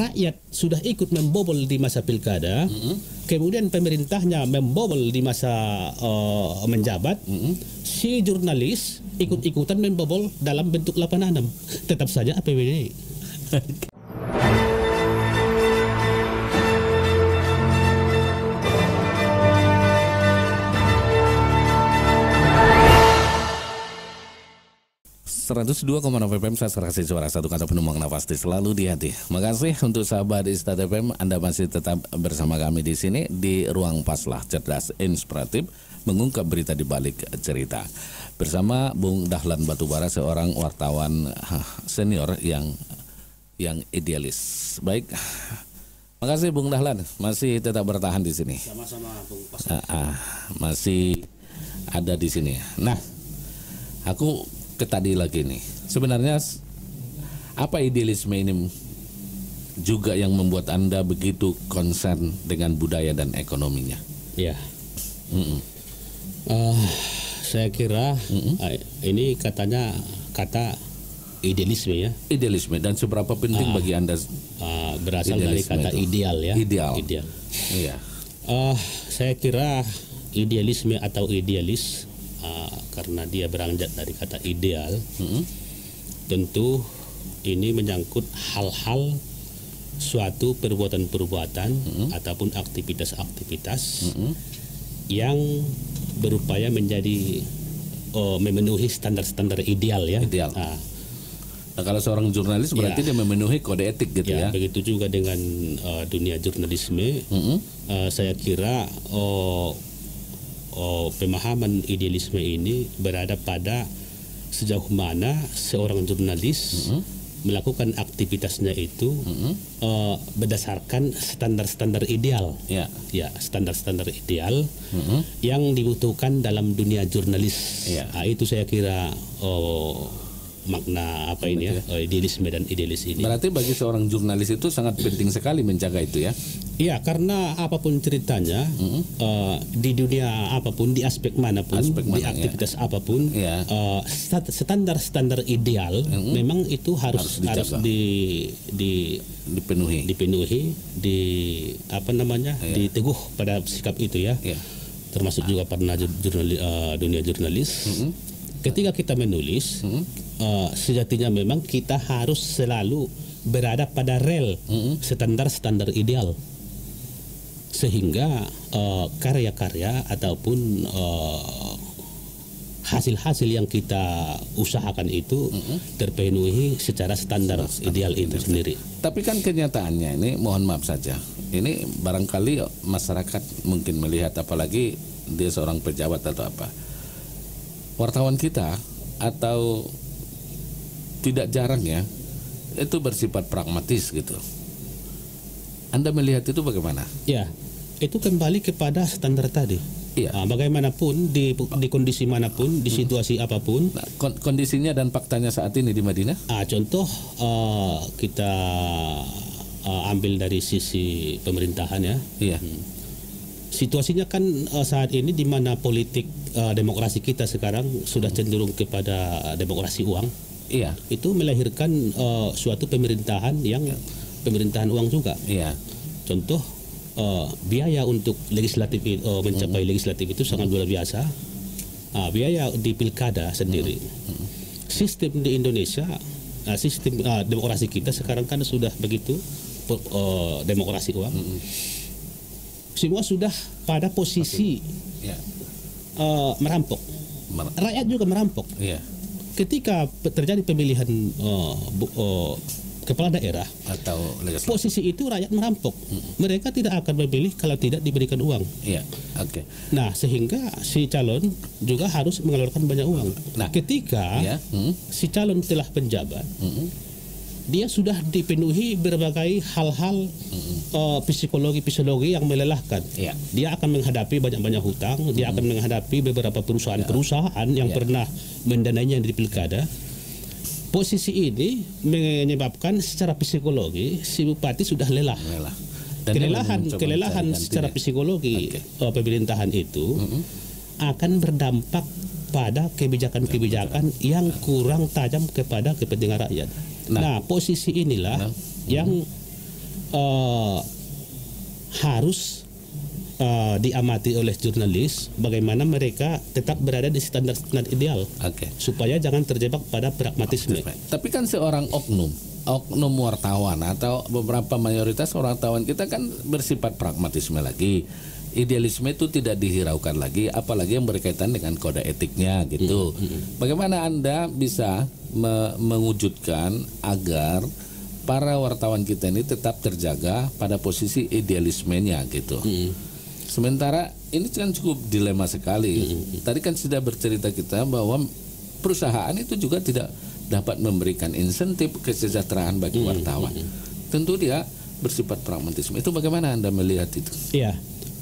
rakyat sudah ikut membobol di masa pilkada, kemudian pemerintahnya membobol di masa menjabat, si jurnalis ikut-ikutan membobol dalam bentuk 86, tetap saja APBD. 102,6 FM Sastrasi Suara, satu kata penuh makna pasti selalu di hati. Makasih untuk sahabat Istad FM, Anda masih tetap bersama kami di sini di Ruang Paslah, cerdas, inspiratif, mengungkap berita di balik cerita. Bersama Bung Dahlan Batubara, seorang wartawan senior yang idealis. Baik. Makasih Bung Dahlan, masih tetap bertahan di sini. Sama-sama Bung Paslah. Masih ada di sini. Nah, aku tadi lagi nih, sebenarnya apa idealisme ini juga yang membuat Anda begitu concern dengan budaya dan ekonominya? Ya, saya kira ini katanya kata idealisme ya. Idealisme, dan seberapa penting bagi Anda? Berasal dari kata itu ideal ya. Ideal. Iya. Saya kira idealisme atau idealis, karena dia beranjak dari kata ideal, tentu ini menyangkut hal-hal, suatu perbuatan-perbuatan ataupun aktivitas-aktivitas yang berupaya menjadi memenuhi standar-standar ideal ya. Ideal. Nah, kalau seorang jurnalis berarti dia memenuhi kode etik gitu ya. Begitu juga dengan dunia jurnalisme. Saya kira pemahaman idealisme ini berada pada sejauh mana seorang jurnalis melakukan aktivitasnya itu berdasarkan standar-standar ideal. Ya, standar-standar ideal yang dibutuhkan dalam dunia jurnalis. Itu saya kira makna apa ini ya, idealisme dan idealis ini. Berarti bagi seorang jurnalis itu sangat penting sekali menjaga itu ya? Iya, karena apapun ceritanya, di dunia apapun, di aspek manapun, di aktivitas apapun, standar-standar ideal memang itu harus dipenuhi, diteguh pada sikap itu ya. Termasuk juga pada dunia jurnalis. Ketika kita menulis, sejatinya memang kita harus selalu berada pada rel standar-standar ideal, sehingga karya-karya ataupun hasil-hasil yang kita usahakan itu terpenuhi secara standar ideal itu sendiri. Tapi kan kenyataannya ini, mohon maaf saja, ini barangkali masyarakat mungkin melihat, apalagi dia seorang pejabat atau apa, wartawan kita atau tidak jarang ya itu bersifat pragmatis gitu. Anda melihat itu bagaimana? Ya, itu kembali kepada standar tadi. Iya. Bagaimanapun di kondisi manapun, di situasi apapun. Nah, kondisinya dan faktanya saat ini di Madinah? Contoh kita ambil dari sisi pemerintahan ya. Iya. Situasinya kan saat ini di mana politik demokrasi kita sekarang sudah cenderung kepada demokrasi uang. Iya. Itu melahirkan suatu pemerintahan yang pemerintahan uang juga. Iya. Contoh biaya untuk legislatif mencapai legislatif itu sangat luar biasa. Biaya di pilkada sendiri. Sistem di Indonesia, sistem demokrasi kita sekarang kan sudah begitu demokrasi uang. Semua sudah pada posisi merampok. Rakyat juga merampok. Ketika terjadi pemilihan kepala daerah atau posisi itu rakyat merampok. Mereka tidak akan memilih kalau tidak diberikan uang. Nah, sehingga si calon juga harus mengeluarkan banyak uang. Nah, ketika si calon telah penjabat, dia sudah dipenuhi berbagai hal-hal psikologi yang melelahkan. Dia akan menghadapi banyak-banyak hutang, dia akan menghadapi beberapa perusahaan yang pernah mendanainya di pilkada. Posisi ini menyebabkan secara psikologi si bupati sudah lelah. Kelelahan secara psikologi pemerintahan itu akan berdampak pada kebijakan-kebijakan yang kurang tajam kepada kepentingan rakyat. Nah, posisi inilah yang eh, harus diamati oleh jurnalis bagaimana mereka tetap berada di standar-standar ideal supaya jangan terjebak pada pragmatisme. Tapi kan seorang oknum wartawan atau beberapa mayoritas wartawan kita kan bersifat pragmatisme lagi. Idealisme itu tidak dihiraukan lagi, apalagi yang berkaitan dengan kode etiknya gitu. Bagaimana Anda bisa mewujudkan agar para wartawan kita ini tetap terjaga pada posisi idealismenya gitu? Sementara ini kan cukup dilema sekali. Tadi kan sudah bercerita kita bahwa perusahaan itu juga tidak dapat memberikan insentif kesejahteraan bagi wartawan. Tentu dia bersifat pragmatisme. Itu bagaimana Anda melihat itu? Iya,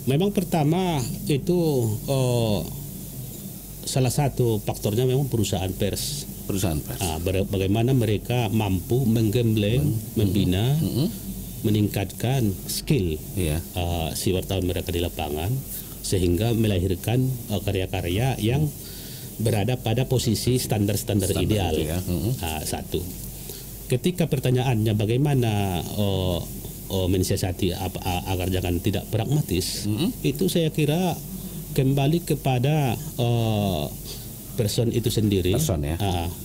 memang pertama itu salah satu faktornya memang perusahaan pers. Bagaimana mereka mampu menggembleng, membina, meningkatkan skill si wartawan mereka di lapangan sehingga melahirkan karya-karya yang berada pada posisi standar-standar ideal. Satu. Ketika pertanyaannya bagaimana mensiasati agar jangan tidak pragmatis, itu saya kira kembali kepada person itu sendiri.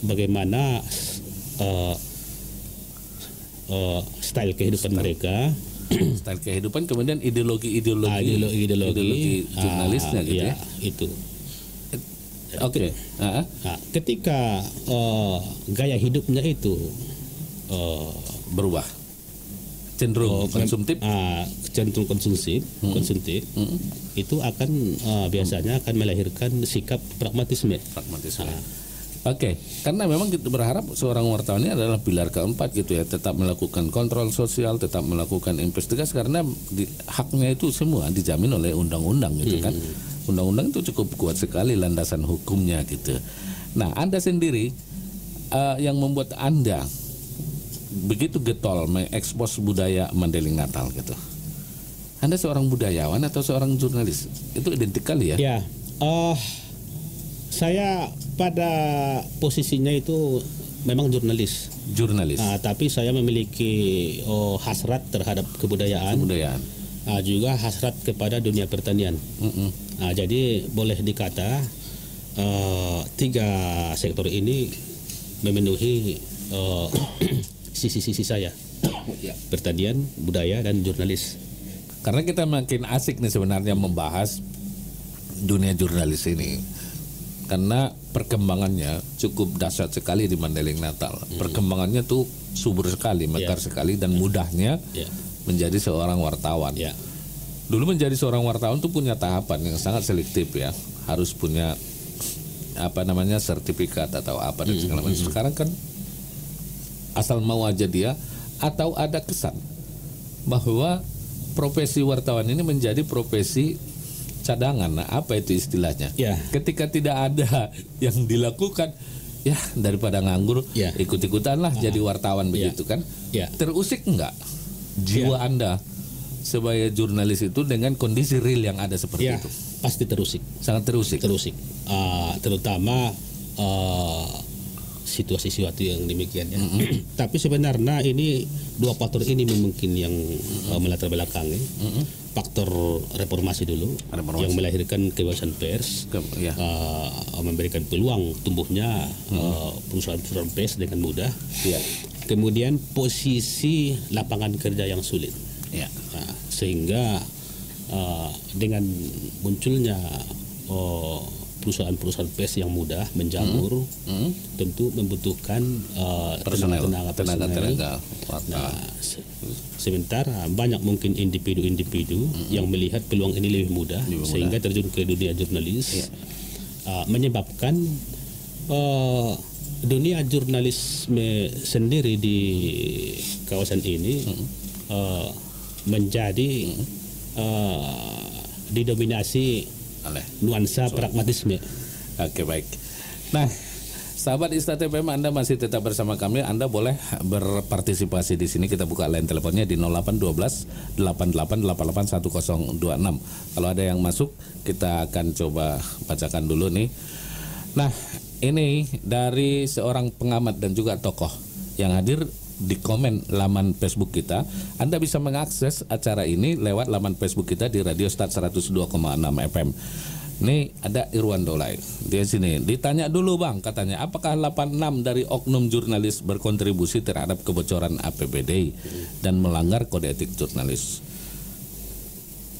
Bagaimana style kehidupan mereka, style kehidupan, kemudian ideologi jurnalisnya gitu ya. Itu. Ketika gaya hidupnya itu berubah, cenderung konsumtif, konsumtif, itu akan biasanya akan melahirkan sikap pragmatisme. Karena memang kita berharap seorang wartawan ini adalah pilar keempat gitu ya, tetap melakukan kontrol sosial, tetap melakukan investigasi karena haknya itu semua dijamin oleh undang-undang gitu kan. Undang-undang itu cukup kuat sekali landasan hukumnya gitu. Nah, Anda sendiri yang membuat Anda begitu getol mengekspos budaya Mandailing Natal gitu. Anda seorang budayawan atau seorang jurnalis? Itu identik kali ya? Ya, saya pada posisinya itu memang jurnalis. Tapi saya memiliki hasrat terhadap kebudayaan. Juga hasrat kepada dunia pertanian. Jadi boleh dikata tiga sektor ini memenuhi sisi-sisi saya. Pertanian, budaya, dan jurnalis. Karena kita makin asik nih sebenarnya membahas dunia jurnalis ini. Karena perkembangannya cukup dahsyat sekali di Mandailing Natal. Perkembangannya tuh subur sekali, mekar sekali, dan mudahnya menjadi seorang wartawan. Dulu menjadi seorang wartawan tuh punya tahapan yang sangat selektif ya. Harus punya sertifikat atau apa dan segala macam. Sekarang kan asal mau aja dia, atau ada kesan bahwa profesi wartawan ini menjadi profesi cadangan. Nah, apa itu istilahnya? Ketika tidak ada yang dilakukan, ya daripada nganggur, ikut-ikutan lah jadi wartawan begitu kan? Terusik enggak jiwa Anda sebagai jurnalis itu dengan kondisi real yang ada seperti itu? Pasti terusik. Sangat terusik. Terutama situasi-situasi yang demikian ya. Tapi sebenarnya ini dua faktor ini mungkin yang melatar belakangi. Faktor reformasi dulu yang melahirkan kebebasan pers, memberikan peluang tumbuhnya perusahaan-perusahaan pers dengan mudah. Kemudian posisi lapangan kerja yang sulit, sehingga dengan munculnya perusahaan-perusahaan pers yang mudah menjamur, tentu membutuhkan tenaga personel. Sementara banyak mungkin individu-individu yang melihat peluang ini lebih mudah, sehingga terjun ke dunia jurnalis, menyebabkan dunia jurnalisme sendiri di kawasan ini menjadi didominasi nuansa pragmatisme. Baik. Nah, sahabat Ista TPM, Anda masih tetap bersama kami. Anda boleh berpartisipasi di sini. Kita buka line teleponnya di 0812 8888 1026. Kalau ada yang masuk, kita akan coba bacakan dulu nih. Nah, ini dari seorang pengamat dan juga tokoh yang hadir di komen laman Facebook kita. Anda bisa mengakses acara ini lewat laman Facebook kita di Radio Start 102,6 FM. Ini ada Irwan Dolai di sini. Ditanya dulu Bang, katanya apakah 86 dari oknum jurnalis berkontribusi terhadap kebocoran APBD dan melanggar kode etik jurnalis?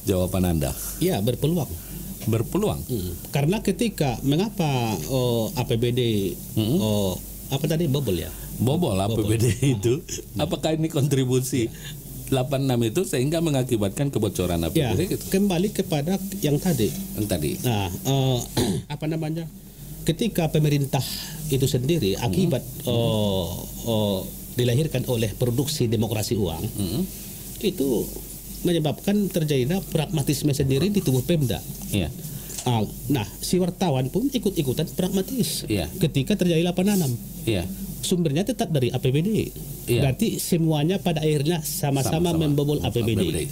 Jawaban Anda? Ya, berpeluang. Berpeluang. Karena ketika mengapa APBD apa tadi bobol ya? Bobol APBD itu, apakah ini kontribusi 86 itu sehingga mengakibatkan kebocoran APBD? Ya, gitu? Kembali kepada yang tadi. Yang tadi. Nah, apa namanya? Ketika pemerintah itu sendiri akibat dilahirkan oleh produksi demokrasi uang, itu menyebabkan terjadinya pragmatisme sendiri di tubuh Pemda. Iya. Nah, si wartawan pun ikut-ikutan pragmatis. Iya. Ketika terjadi 86. Iya. Sumbernya tetap dari APBD. Iya. Berarti semuanya pada akhirnya sama-sama membobol APBD.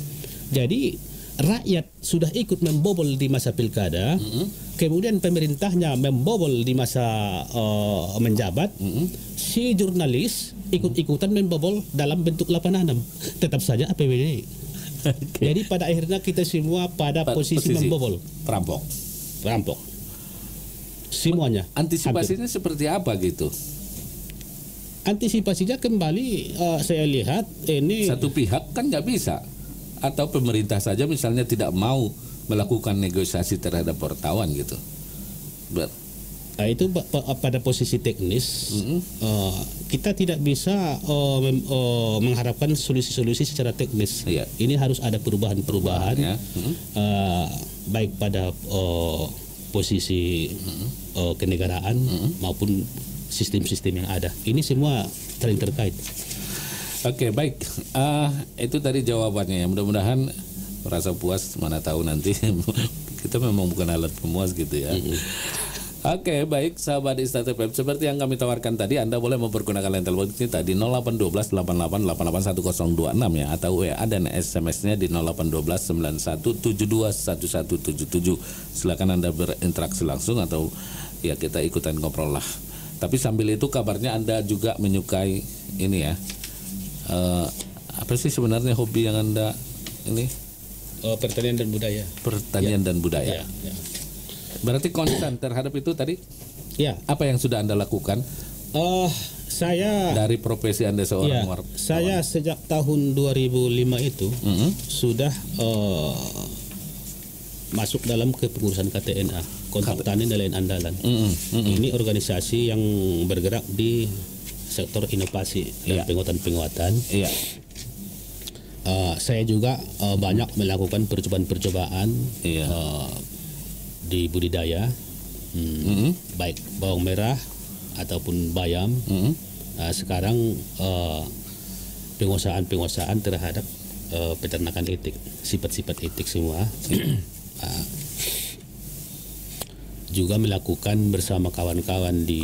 Jadi rakyat sudah ikut membobol di masa pilkada, kemudian pemerintahnya membobol di masa menjabat, si jurnalis ikut-ikutan membobol dalam bentuk 86. Tetap saja APBD. Jadi pada akhirnya kita semua pada posisi membobol. Perampok. Semuanya. Antisipasinya seperti apa gitu? Antisipasinya kembali saya lihat ini Satu pihak kan nggak bisa, atau pemerintah saja misalnya tidak mau melakukan negosiasi terhadap wartawan gitu. itu pada posisi teknis kita tidak bisa mengharapkan solusi-solusi secara teknis. Iya. Ini harus ada perubahan-perubahan Ya. baik pada posisi kenegaraan maupun sistem-sistem yang ada. Ini semua saling terkait. Oke, baik. Itu tadi jawabannya ya. Mudah-mudahan merasa puas, mana tahu nanti kita memang bukan alat pemuas gitu ya. Oke, baik sahabat Istart FM, seperti yang kami tawarkan tadi, Anda boleh mempergunakan line telepon kita di 0812 88 88 1026 ya, atau WA dan SMS-nya di 0812 91 72 1177. Silakan Anda berinteraksi langsung atau ya kita ikutan ngobrol lah. Tapi sambil itu kabarnya Anda juga menyukai ini ya. Apa sih sebenarnya hobi yang Anda ini? Pertanian dan budaya. Pertanian dan budaya. Ya. Berarti konstan terhadap itu tadi? Ya. Apa yang sudah Anda lakukan? Saya Dari profesi Anda seorang wartawan. saya sejak tahun 2005 itu sudah masuk dalam kepengurusan KTNA, Kontak Tani Nelayan Andalan. Ini organisasi yang bergerak di sektor inovasi dan penguatan-penguatan. Iya. Saya juga banyak melakukan percobaan-percobaan di budidaya, baik bawang merah ataupun bayam. Sekarang penguasaan terhadap peternakan etik, sifat-sifat etik semua. Juga melakukan bersama kawan-kawan di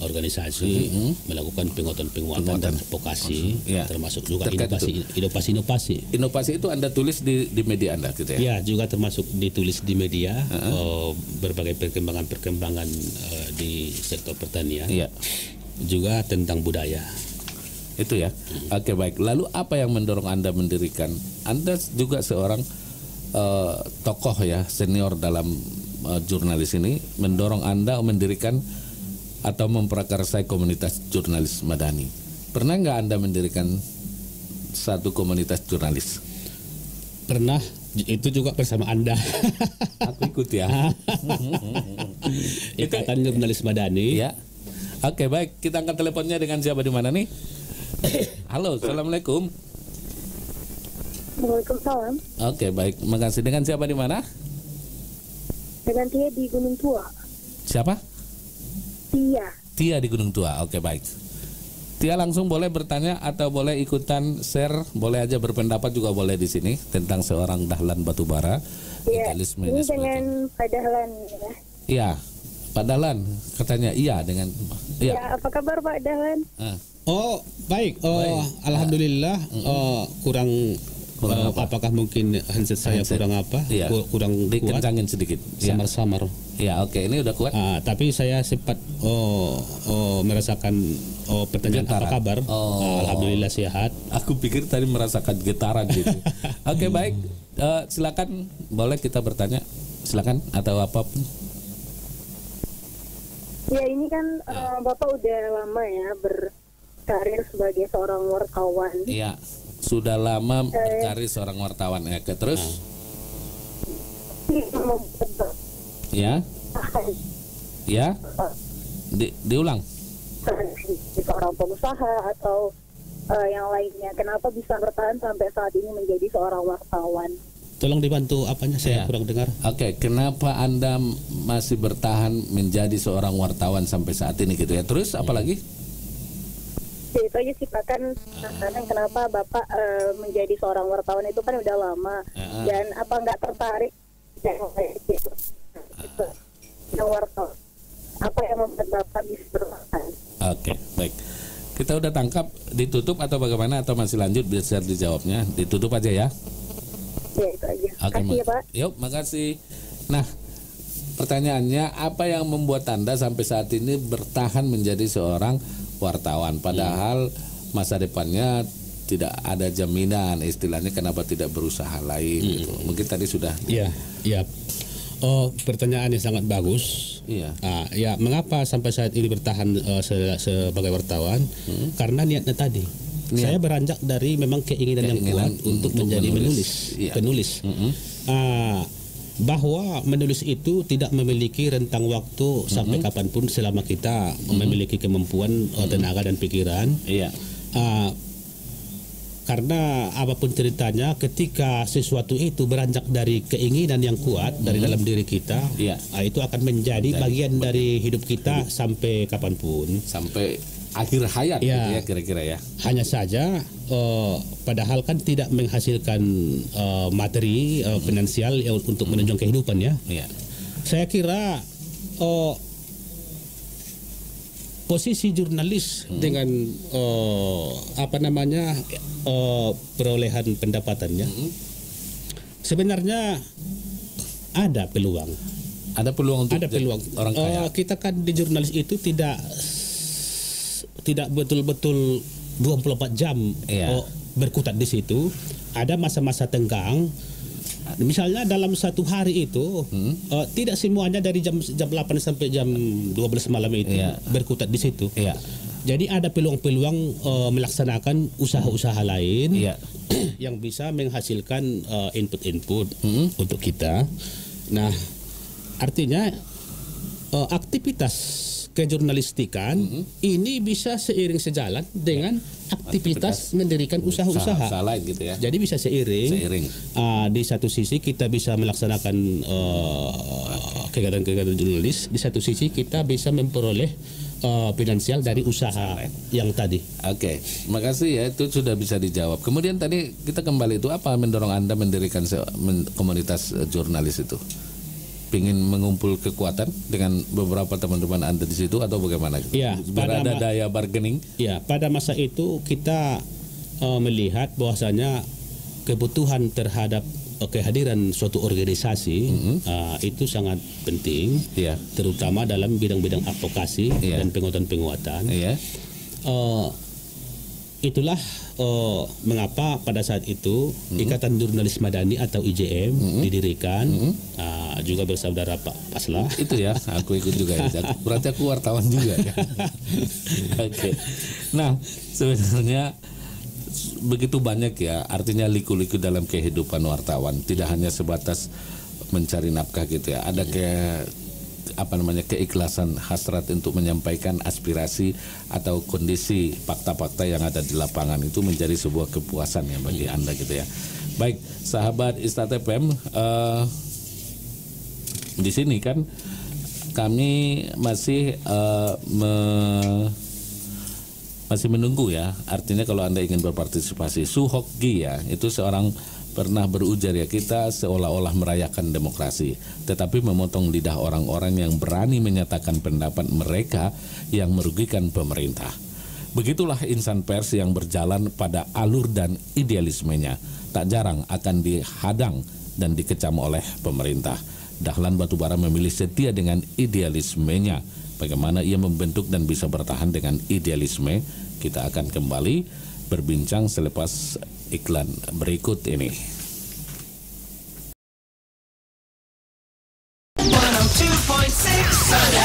organisasi melakukan penguatan dan advokasi, termasuk juga inovasi. Inovasi itu Anda tulis di media Anda gitu ya? Ya, juga termasuk ditulis di media berbagai perkembangan di sektor pertanian. Juga tentang budaya. Itu ya. Oke, baik. Lalu apa yang mendorong Anda mendirikan? Anda juga seorang tokoh ya, senior dalam jurnalis ini, mendorong Anda mendirikan atau memprakarsai komunitas jurnalis Madani. Pernah nggak Anda mendirikan satu komunitas jurnalis? Pernah, itu juga bersama Anda. Aku ikut ya. Ikatan Jurnalis Madani. Ya. Oke, baik. Kita angkat teleponnya dengan siapa di mana nih? Halo, assalamualaikum. Waalaikumsalam. Oke, baik. Makasih. Dengan siapa di mana? Dengan Tia di Gunung Tua. Siapa? Tia di Gunung Tua. Oke, baik. Tia langsung boleh bertanya atau boleh ikutan share, boleh aja berpendapat juga boleh di sini tentang seorang Dahlan Batubara. Iya. Ini dengan Pak Dahlan ya. Iya, Pak Dahlan katanya iya dengan. Iya. Ya, apa kabar Pak Dahlan? Oh, baik. Alhamdulillah kurang Kurang apa? Apakah mungkin handset saya kurang apa? Iya. Kurang kuat? Dikencangin sedikit. Samar-samar. Ya, oke, ini udah kuat. Tapi saya sempat merasakan pertanyaan Getaran. apa kabar? Alhamdulillah sehat. Aku pikir tadi merasakan getaran gitu. Oke, baik. Silakan, boleh kita bertanya. Silakan atau apapun. Ya ini kan Bapak udah lama ya berkarir sebagai seorang wartawan. Iya, sudah lama berkarir seorang wartawan ya. Terus? Ya, ya, diulang. Seorang pengusaha atau yang lainnya, kenapa bisa bertahan sampai saat ini menjadi seorang wartawan? Tolong dibantu apanya, saya kurang dengar. Oke, kenapa Anda masih bertahan menjadi seorang wartawan sampai saat ini gitu ya? Terus apalagi? Ya, itu aja sih Pak, kan kadang kenapa Bapak menjadi seorang wartawan itu kan udah lama, dan apa nggak tertarik yang wartawan? Apa yang membuat Bapak bisa bertahan? Oke, baik. Kita udah tangkap, ditutup atau bagaimana, atau masih lanjut? Bisa dijawabnya, ditutup aja ya. Ya itu aja. Oke, Makasih ya Pak. Yuk, makasih. Nah, pertanyaannya, apa yang membuat Anda sampai saat ini bertahan menjadi seorang wartawan? Padahal masa depannya tidak ada jaminan, istilahnya kenapa tidak berusaha lain gitu. Mungkin tadi sudah. Iya. Pertanyaannya sangat bagus. Iya. Ya, mengapa sampai saat ini bertahan sebagai wartawan? Karena niatnya tadi. Saya beranjak dari memang keinginan yang kuat untuk menjadi penulis. Bahwa menulis itu tidak memiliki rentang waktu sampai kapanpun selama kita memiliki kemampuan, tenaga dan pikiran. Iya. Karena apapun ceritanya, ketika sesuatu itu beranjak dari keinginan yang kuat dari dalam diri kita, itu akan menjadi bagian dari hidup kita sampai kapanpun. Sampai akhir hayat gitu ya kira-kira ya. Hanya saja padahal kan tidak menghasilkan materi finansial untuk menunjang kehidupan ya. Saya kira posisi jurnalis dengan perolehan pendapatannya sebenarnya ada peluang. Ada peluang untuk orang kaya. Kita kan di jurnalis itu tidak betul-betul 24 jam berkutat di situ. Ada masa-masa tenggang. Misalnya dalam satu hari itu tidak semuanya dari jam 8 sampai jam 12 malam itu berkutat di situ. Jadi ada peluang-peluang melaksanakan usaha-usaha lain yang bisa menghasilkan input-input untuk kita. Nah, artinya aktivitas kejurnalistikan ini bisa seiring sejalan dengan aktivitas mendirikan usaha-usaha lain gitu ya. Jadi bisa seiring. Di satu sisi kita bisa melaksanakan kegiatan-kegiatan jurnalis, di satu sisi kita bisa memperoleh finansial dari usaha yang tadi. Oke, makasih ya, itu sudah bisa dijawab. Kemudian tadi kita kembali, itu apa mendorong Anda mendirikan komunitas jurnalis itu? Pingin mengumpul kekuatan dengan beberapa teman-teman Anda di situ atau bagaimana? Ya, biar ada daya bargaining. Ya, pada masa itu kita melihat bahwasanya kebutuhan terhadap kehadiran suatu organisasi itu sangat penting, terutama dalam bidang-bidang advokasi dan penguatan-penguatan. Itulah mengapa pada saat itu Ikatan Jurnalis Madani atau IJM didirikan, juga bersaudara Pak Paslah. Itu ya, aku ikut juga ya. Berarti aku wartawan juga ya. Oke. Nah, sebenarnya begitu banyak ya, artinya liku-liku dalam kehidupan wartawan. Tidak hanya sebatas mencari nafkah gitu ya. Ada keikhlasan hasrat untuk menyampaikan aspirasi atau kondisi fakta-fakta yang ada di lapangan, itu menjadi sebuah kepuasan ya bagi Anda gitu ya. Baik, sahabat Istad FM, di sini kan kami masih masih menunggu ya. Artinya kalau Anda ingin berpartisipasi, Suhokgi ya, itu seorang pernah berujar ya, kita seolah-olah merayakan demokrasi, tetapi memotong lidah orang-orang yang berani menyatakan pendapat mereka yang merugikan pemerintah. Begitulah insan pers yang berjalan pada alur dan idealismenya. Tak jarang akan dihadang dan dikecam oleh pemerintah. Dahlan Batubara memilih setia dengan idealismenya. Bagaimana ia membentuk dan bisa bertahan dengan idealisme? Kita akan kembali berbincang selepas iklan berikut ini. 102.6